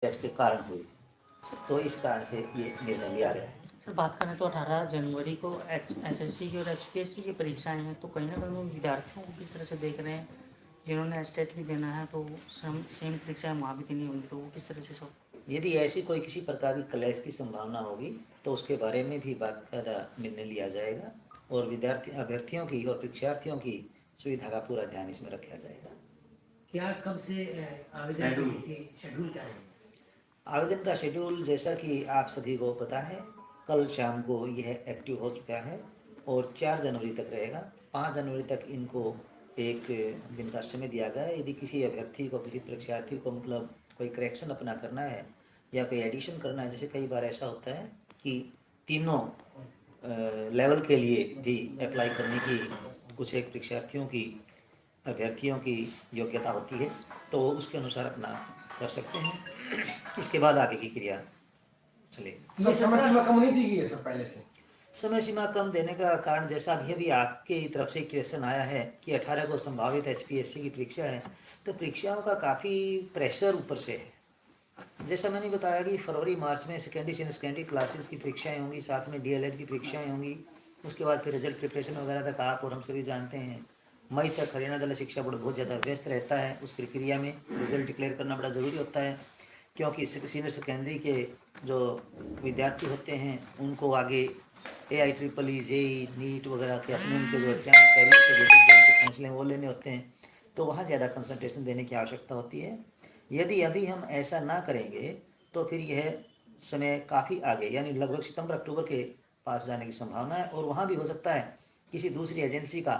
के कारण हुई। तो इस कारण से ये निर्णय लिया गया है। सर बात करें तो 18 जनवरी को एसएससी की और एचपीएससी की परीक्षाएं हैं, तो कहीं ना कहीं विद्यार्थियों को किस तरह से देख रहे हैं जिन्होंने स्टेट भी देना है तो सेम परीक्षाएं वहाँ भी देनी होंगी, तो वो किस तरह से सब? यदि ऐसी कोई किसी प्रकार की क्लैश की संभावना होगी तो उसके बारे में भी बाकायदा निर्णय लिया जाएगा और विद्यार्थी अभ्यर्थियों की और परीक्षार्थियों की सुविधा का पूरा ध्यान इसमें रखा जाएगा। क्या कब से आवेदन की थी, शेड्यूल क्या है? आवेदन का शेड्यूल जैसा कि आप सभी को पता है, कल शाम को यह एक्टिव हो चुका है और 4 जनवरी तक रहेगा। 5 जनवरी तक इनको एक दिन का समय दिया गया है। यदि किसी अभ्यर्थी को, किसी परीक्षार्थी को मतलब कोई करेक्शन अपना करना है या कोई एडिशन करना है, जैसे कई बार ऐसा होता है कि तीनों लेवल के लिए भी अप्लाई करने की कुछ एक परीक्षार्थियों की, अभ्यर्थियों की योग्यता होती है, तो उसके अनुसार अपना कर सकते हैं। इसके बाद आगे की क्रिया चलेगी। सर समय सीमा कम नहीं दी गई है सर पहले से? समय सीमा कम देने का कारण जैसा अभी आपके तरफ से क्वेश्चन आया है कि 18 को संभावित एचपीएससी की परीक्षा है, तो परीक्षाओं का काफ़ी प्रेशर ऊपर से है। जैसा मैंने बताया कि फरवरी मार्च में सेकेंडरी सीनियर सेकेंडरी क्लासेस की परीक्षाएं होंगी, साथ में डीएलएड की परीक्षाएं होंगी, उसके बाद फिर रिजल्ट प्रिपरेशन वगैरह तक आप और हम सभी जानते हैं मई तक हरियाणा दल शिक्षा बोर्ड बहुत ज़्यादा व्यस्त रहता है। उस प्रक्रिया में रिजल्ट डिक्लेयर करना बड़ा ज़रूरी होता है, क्योंकि सीनियर सेकेंडरी के जो विद्यार्थी होते हैं उनको आगे AIEEE जेई नीट वगैरह के अपने उनके जो एग्जाम कैरियर से रिलेटेड जो उनके फैसले हैं वो लेने होते हैं, तो वहाँ ज़्यादा कंसंट्रेशन देने की आवश्यकता होती है। यदि अभी हम ऐसा ना करेंगे तो फिर यह समय काफ़ी आगे यानी लगभग सितंबर अक्टूबर के पास जाने की संभावना है और वहाँ भी हो सकता है किसी दूसरी एजेंसी का,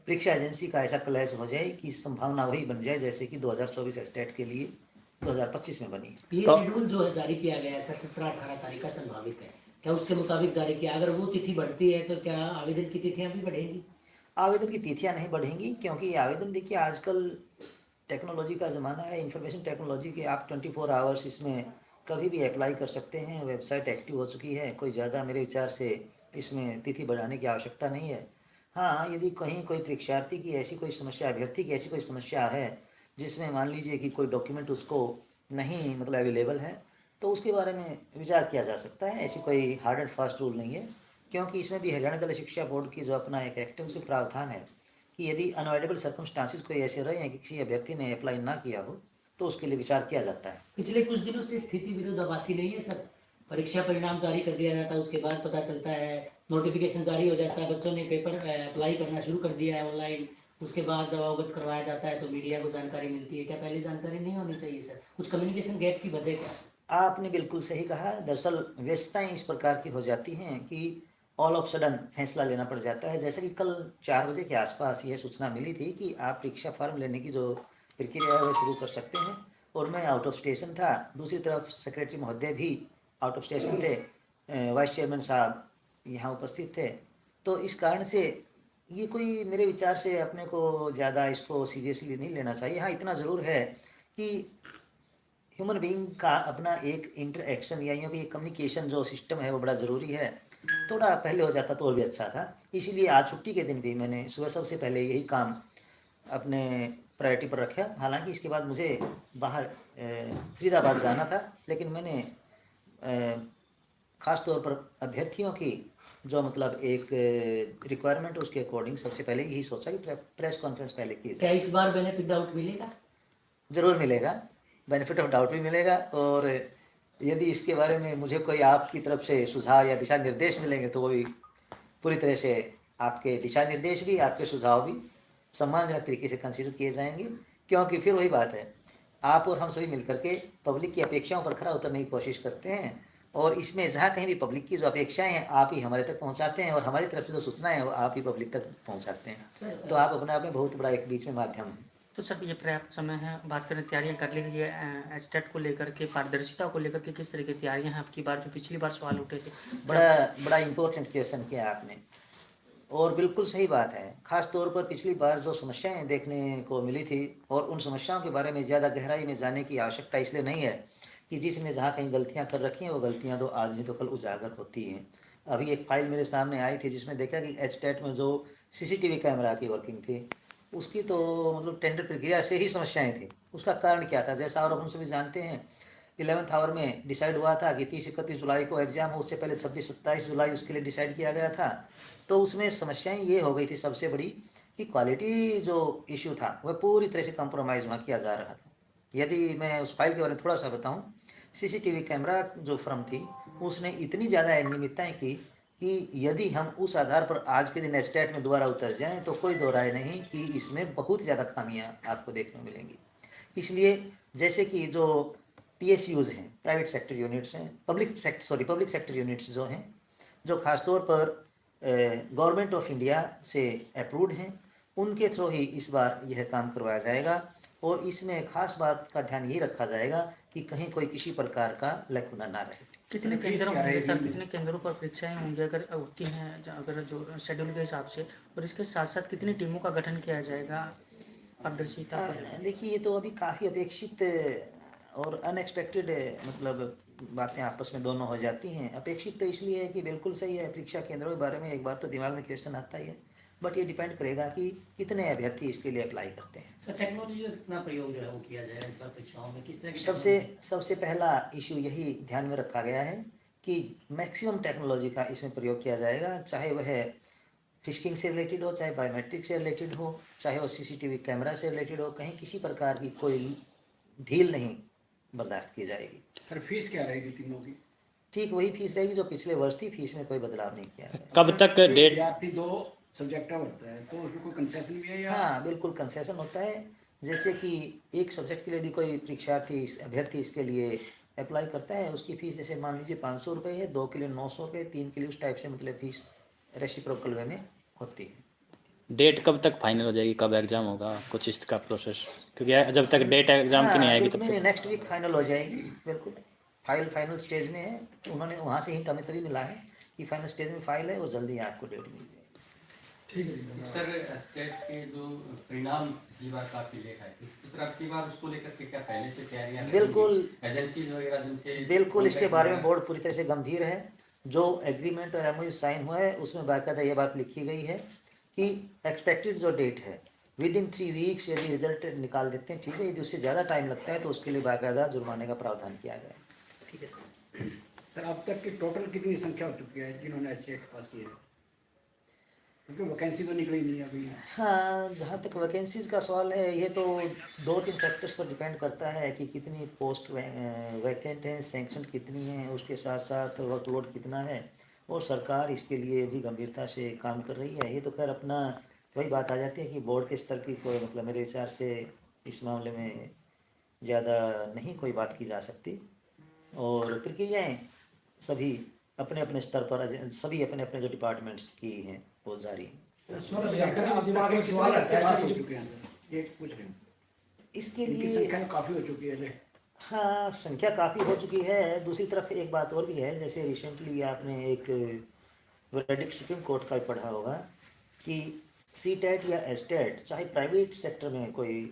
परीक्षा एजेंसी का ऐसा क्लैश हो जाए कि संभावना वही बन जाए जैसे कि 2024 स्टेट के लिए 2025 में बनी। ये शेड्यूल जो है जारी किया गया है सर 17-18 तारीख का संभावित है, क्या उसके मुताबिक जारी किया? अगर वो तिथि बढ़ती है तो क्या आवेदन की तिथियां भी बढ़ेंगी? आवेदन की तिथियां नहीं बढ़ेंगी, क्योंकि आवेदन देखिए आजकल टेक्नोलॉजी का ज़माना है, इंफॉर्मेशन टेक्नोलॉजी के, आप 24 आवर्स इसमें कभी भी अप्लाई कर सकते हैं। वेबसाइट एक्टिव हो चुकी है, कोई ज़्यादा मेरे विचार से इसमें तिथि बढ़ाने की आवश्यकता नहीं है। हाँ, यदि कहीं कोई परीक्षार्थी की ऐसी कोई समस्या, अभ्यर्थी की ऐसी कोई समस्या है जिसमें मान लीजिए कि कोई डॉक्यूमेंट उसको नहीं मतलब अवेलेबल है, तो उसके बारे में विचार किया जा सकता है। ऐसी कोई हार्ड एंड फास्ट रूल नहीं है, क्योंकि इसमें भी हरियाणा दल शिक्षा बोर्ड की जो अपना एक एक्टिव से प्रावधान है कि यदि अनअवॉइडेबल सर्कमस्टांसिस कोई ऐसे रहे हैं कि किसी अभ्यर्थी ने अप्लाई ना किया हो तो उसके लिए विचार किया जाता है। पिछले कुछ दिनों से स्थिति विरोधाभासी नहीं है सर? परीक्षा परिणाम जारी कर दिया जाता है, उसके बाद पता चलता है, नोटिफिकेशन जारी हो जाता है, बच्चों ने पेपर अप्लाई करना शुरू कर दिया है ऑनलाइन, उसके बाद जब अवगत करवाया जाता है तो मीडिया को जानकारी मिलती है। क्या पहले जानकारी नहीं होनी चाहिए सर? कुछ कम्युनिकेशन गैप की वजह क्या है? आपने बिल्कुल सही कहा। दरअसल व्यस्तताएं इस प्रकार की हो जाती हैं कि ऑल ऑफ सडन फैसला लेना पड़ जाता है। जैसे कि कल 4 बजे के आसपास ये सूचना मिली थी कि आप परीक्षा फॉर्म लेने की जो प्रक्रिया है वह शुरू कर सकते हैं, और मैं आउट ऑफ स्टेशन था। दूसरी तरफ सेक्रेटरी महोदय भी आउट ऑफ स्टेशन थे, वाइस चेयरमैन साहब यहाँ उपस्थित थे। तो इस कारण से ये कोई मेरे विचार से अपने को ज़्यादा इसको सीरियसली नहीं लेना चाहिए। हाँ, इतना ज़रूर है कि ह्यूमन बीइंग का अपना एक इंटरेक्शन या यूँ कि कम्युनिकेशन जो सिस्टम है वो बड़ा ज़रूरी है। थोड़ा पहले हो जाता तो और भी अच्छा था। इसीलिए आज छुट्टी के दिन भी मैंने सुबह सबसे पहले यही काम अपने प्रायोरिटी पर रखा। हालांकि इसके बाद मुझे बाहर फरीदाबाद जाना था, लेकिन मैंने ख़ास तौर पर अभ्यर्थियों की जो मतलब एक रिक्वायरमेंट उसके अकॉर्डिंग सबसे पहले यही सोचा कि प्रेस कॉन्फ्रेंस पहले की क्या जाए। इस बार बेनिफिट डाउट मिलेगा? ज़रूर मिलेगा, बेनिफिट ऑफ डाउट भी मिलेगा, और यदि इसके बारे में मुझे कोई आपकी तरफ से सुझाव या दिशा निर्देश मिलेंगे तो वो भी पूरी तरह से, आपके दिशा निर्देश भी, आपके सुझाव भी सम्मानजनक तरीके से कंसिडर किए जाएंगे। क्योंकि फिर वही बात है, आप और हम सभी मिलकर के पब्लिक की अपेक्षाओं पर खरा उतरने की कोशिश करते हैं, और इसमें जहाँ कहीं भी पब्लिक की जो अपेक्षाएं हैं आप ही हमारे तक पहुँचाते हैं, और हमारी तरफ से जो सूचनाएं हैं वो आप ही पब्लिक तक पहुँचाते हैं। तो आप अपने आप में बहुत बड़ा एक बीच में माध्यम हैं। तो सर ये पर्याप्त समय है, बात करें तैयारियां कर ली गई है स्टेट को लेकर के, पारदर्शिता को लेकर के किस तरह की तैयारियां हैं आपकी बार, जो पिछली बार सवाल उठे थे? बड़ा इम्पोर्टेंट क्वेश्चन किया आपने, और बिल्कुल सही बात है। ख़ास तौर पर पिछली बार जो समस्याएं देखने को मिली थी, और उन समस्याओं के बारे में ज़्यादा गहराई में जाने की आवश्यकता इसलिए नहीं है कि जिसने जहाँ कहीं गलतियाँ कर रखी हैं वो गलतियाँ तो आज नहीं तो कल उजागर होती हैं। अभी एक फ़ाइल मेरे सामने आई थी जिसमें देखा कि एचटेट में जो सीसीटीवी कैमरा की वर्किंग थी उसकी तो मतलब टेंडर प्रक्रिया से ही समस्याएं थी। उसका कारण क्या था? जैसा और हम सभी जानते हैं, 11th आवर में डिसाइड हुआ था कि 30-31 जुलाई को एग्ज़ाम हो, उससे पहले 26-27 जुलाई उसके लिए डिसाइड किया गया था। तो उसमें समस्याएं ये हो गई थी सबसे बड़ी कि क्वालिटी जो इशू था वह पूरी तरह से कंप्रोमाइज़ वहाँ किया जा रहा था। यदि मैं उस फाइल के बारे में थोड़ा सा बताऊं, सीसीटीवी कैमरा जो फर्म थी उसने इतनी ज़्यादा अनियमितताएँ की कि यदि हम उस आधार पर आज के दिन एस्टेट में दोबारा उतर जाएं तो कोई दो राय नहीं कि इसमें बहुत ज़्यादा खामियां आपको देखने को मिलेंगी। इसलिए जैसे कि जो PSUs हैं, प्राइवेट सेक्टर यूनिट्स हैं, पब्लिक सेक्टर यूनिट्स जो हैं, जो खासतौर पर गवर्नमेंट ऑफ इंडिया से अप्रूव्ड हैं, उनके थ्रू ही इस बार यह काम करवाया जाएगा। और इसमें खास बात का ध्यान ये रखा जाएगा कि कहीं कोई किसी प्रकार का लकुना ना रहे। कितने फीस केंद्रों क्या होंगे रहेगी? सर, कितने केंद्रों पर परीक्षाएं होंगी अगर होती हैं, अगर जो शेड्यूल के हिसाब से, और इसके साथ साथ कितनी टीमों का गठन किया जाएगा पारदर्शिता पर? देखिए, ये तो अभी काफ़ी अपेक्षित और अनएक्सपेक्टेड मतलब बातें आपस में दोनों हो जाती हैं। अपेक्षित तो इसलिए है कि बिल्कुल सही है, परीक्षा केंद्रों के बारे में एक बार तो दिमाग में क्वेश्चन आता ही है, बट ये डिपेंड करेगा कि कितने अभ्यर्थी इसके लिए अप्लाई करते हैं। सर टेक्नोलॉजी का कितना प्रयोग जो है वो किया जाएगा इस बार परीक्षाओं में, किस तरह की सबसे पहला इशू यही ध्यान में रखा गया है कि मैक्सिमम टेक्नोलॉजी का इसमें प्रयोग किया जाएगा, चाहे वह फिशिंग से रिलेटेड हो, चाहे बायोमेट्रिक से रिलेटेड हो, चाहे वो CCTV कैमरा से रिलेटेड हो, कहीं किसी प्रकार की कोई ढील नहीं बर्दाश्त की जाएगी। सर फीस क्या रहेगी तीनों की? ठीक वही फीस रहेगी जो पिछले वर्ष थी, फीस में कोई बदलाव नहीं किया गया। कब तक डेट? विद्यार्थी 2 सब्जेक्ट होता है तो उसमें कोई कंसेशन भी है या? हाँ, बिल्कुल कंसेशन होता है। जैसे कि एक सब्जेक्ट के लिए यदि कोई परीक्षार्थी अभ्यर्थी इसके लिए अप्लाई करता है, उसकी फ़ीस जैसे मान लीजिए 500 रुपये है, 2 के लिए 900 रुपये, 3 के लिए उस टाइप से मतलब फीस रेसिप्रोकल वे में होती है। डेट कब तक फाइनल हो जाएगी, कब एग्जाम होगा, कुछ इसका प्रोसेस? क्योंकि जब तक डेट एग्जाम की नहीं आएगी तब नहीं, तक। नेक्स्ट वीक फाइनल हो जाएगी। बिल्कुल फाइनल स्टेज में है, उन्होंने वहाँ से हिंट हमें तभी मिला है कि फाइनल स्टेज में फाइल है और जल्दी आपको डेट मिल जाएगी। ठीक है सर, स्टेट के जो परिणाम पिछली बार काफी लेट आए थे, तो सर आपकी बार उसको लेकर के क्या पहले से तैयारियां बिल्कुल एजेंसीज वगैरह जिनसे बिल्कुल इसके contact बारे में हुआ है? बोर्ड पूरी तरह से गंभीर है। जो एग्रीमेंट और MOU साइन हुआ है उसमें बाकायदा ये बात लिखी गई है कि एक्सपेक्टेड जो डेट है विद इन 3 वीक्स यदि रिजल्ट निकाल देते हैं, ठीक है। यदि उससे ज़्यादा टाइम लगता है तो उसके लिए बाकायदा जुर्माने का प्रावधान किया गया है। ठीक है सर। सर अब तक की टोटल कितनी संख्या हो चुकी है जिन्होंने HTET पास किया है? क्योंकि वैकेंसी तो निकली नहीं अभी। हाँ, जहाँ तक वैकेंसीज का सवाल है, ये तो 2-3 फैक्टर्स पर डिपेंड करता है कि कितनी पोस्ट वैकेंट हैं, सैंक्शन कितनी हैं, उसके साथ साथ वर्कलोड कितना है, और सरकार इसके लिए भी गंभीरता से काम कर रही है। ये तो खैर अपना वही बात आ जाती है कि बोर्ड के स्तर की कोई मतलब मेरे विचार से इस मामले में ज़्यादा नहीं कोई बात की जा सकती, और प्रक्रियाएँ सभी अपने अपने स्तर पर सभी अपने अपने जो डिपार्टमेंट्स की हैं वो जारी हैं। दिमाग में सवाल आता है, पास हो चुके हैं सर, ये पूछ रहे हैं। इसके इनकी लिए संख्या काफ़ी हो चुकी है। हाँ, संख्या काफ़ी हो चुकी है। दूसरी तरफ एक बात और भी है, जैसे रिसेंटली आपने एक वर्डिक्ट सुप्रीम कोर्ट का पढ़ा होगा कि CTET या STET चाहे प्राइवेट सेक्टर में कोई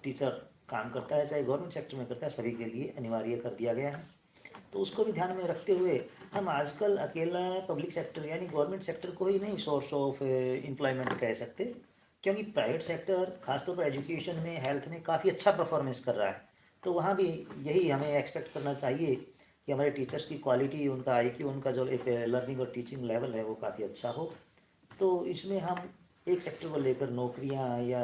टीचर काम करता है चाहे गवर्नमेंट सेक्टर में करता है, सभी के लिए अनिवार्य कर दिया गया है। तो उसको भी ध्यान में रखते हुए हम आजकल अकेला पब्लिक सेक्टर यानी गवर्नमेंट सेक्टर को ही नहीं सोर्स ऑफ एम्प्लॉयमेंट कह सकते, क्योंकि प्राइवेट सेक्टर खासतौर पर एजुकेशन में, हेल्थ में काफ़ी अच्छा परफॉर्मेंस कर रहा है। तो वहाँ भी यही हमें एक्सपेक्ट करना चाहिए कि हमारे टीचर्स की क्वालिटी, उनका IQ, उनका जो एक लर्निंग और टीचिंग लेवल है वो काफ़ी अच्छा हो। तो इसमें हम एक सेक्टर को लेकर नौकरियाँ या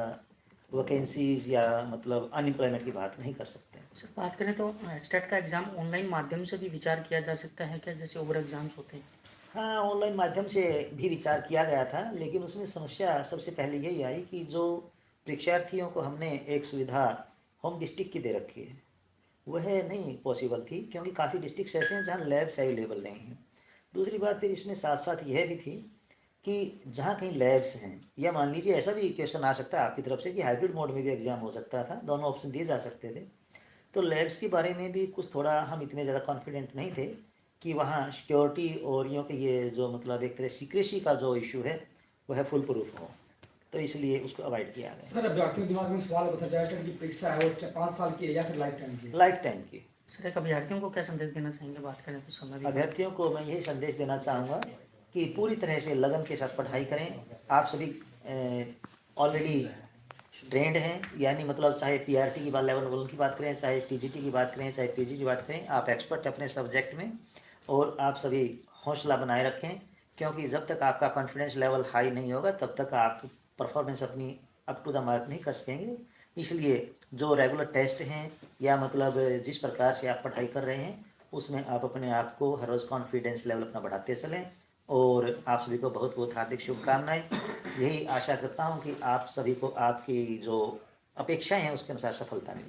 वैकेंसीज या मतलब अनएम्प्लॉयमेंट की बात नहीं कर सकते। सर बात करें तो स्टेट का एग्ज़ाम ऑनलाइन माध्यम से भी विचार किया जा सकता है क्या, जैसे ओवर एग्ज़ाम्स होते हैं? हाँ, ऑनलाइन माध्यम से भी विचार किया गया था, लेकिन उसमें समस्या सबसे पहले यही आई कि जो परीक्षार्थियों को हमने एक सुविधा होम डिस्ट्रिक्ट की दे रखी है वह नहीं पॉसिबल थी, क्योंकि काफ़ी डिस्ट्रिक्ट ऐसे हैं जहाँ लैब्स अवेलेबल नहीं हैं। दूसरी बात फिर इसमें साथ साथ यह भी थी कि जहाँ कहीं लैब्स हैं, या मान लीजिए ऐसा भी क्वेश्चन आ सकता है आपकी तरफ से कि हाइब्रिड मोड में भी एग्ज़ाम हो सकता था, दोनों ऑप्शन दिए जा सकते थे। तो लैब्स के बारे में भी कुछ थोड़ा हम इतने ज़्यादा कॉन्फिडेंट नहीं थे कि वहाँ सिक्योरिटी और यूँ कि ये जो मतलब एक तरह सीक्रेसी का जो इशू है वह फुल प्रूफ हो, तो इसलिए उसको अवॉइड किया गया। सर अभ्यर्थियों के दिमाग में सवाल बता जाए कि परीक्षा है वो 5 साल की है या फिर लाइफ टाइम की? लाइफ टाइम की। सर एक अभ्यर्थियों को क्या संदेश देना चाहेंगे, बात करें तो समय भी? अभ्यर्थियों को मैं यही संदेश देना चाहूँगा कि पूरी तरह से लगन के साथ पढ़ाई करें। आप सभी ऑलरेडी ट्रेंड हैं, यानी मतलब चाहे पीआरटी की बात लेवल 1 की बात करें, चाहे पीजीटी की बात करें, चाहे पीजी की बात करें, आप एक्सपर्ट अपने सब्जेक्ट में। और आप सभी हौसला बनाए रखें, क्योंकि जब तक आपका कॉन्फिडेंस लेवल हाई नहीं होगा तब तक आप परफॉर्मेंस अपनी अप टू द मार्क नहीं कर सकेंगे। इसलिए जो रेगुलर टेस्ट हैं या मतलब जिस प्रकार से आप पढ़ाई कर रहे हैं उसमें आप अपने आप को हर रोज़ कॉन्फिडेंस लेवल अपना बढ़ाते चलें। और आप सभी को बहुत बहुत हार्दिक शुभकामनाएं। यही आशा करता हूं कि आप सभी को आपकी जो अपेक्षाएं हैं उसके अनुसार सफलता मिले।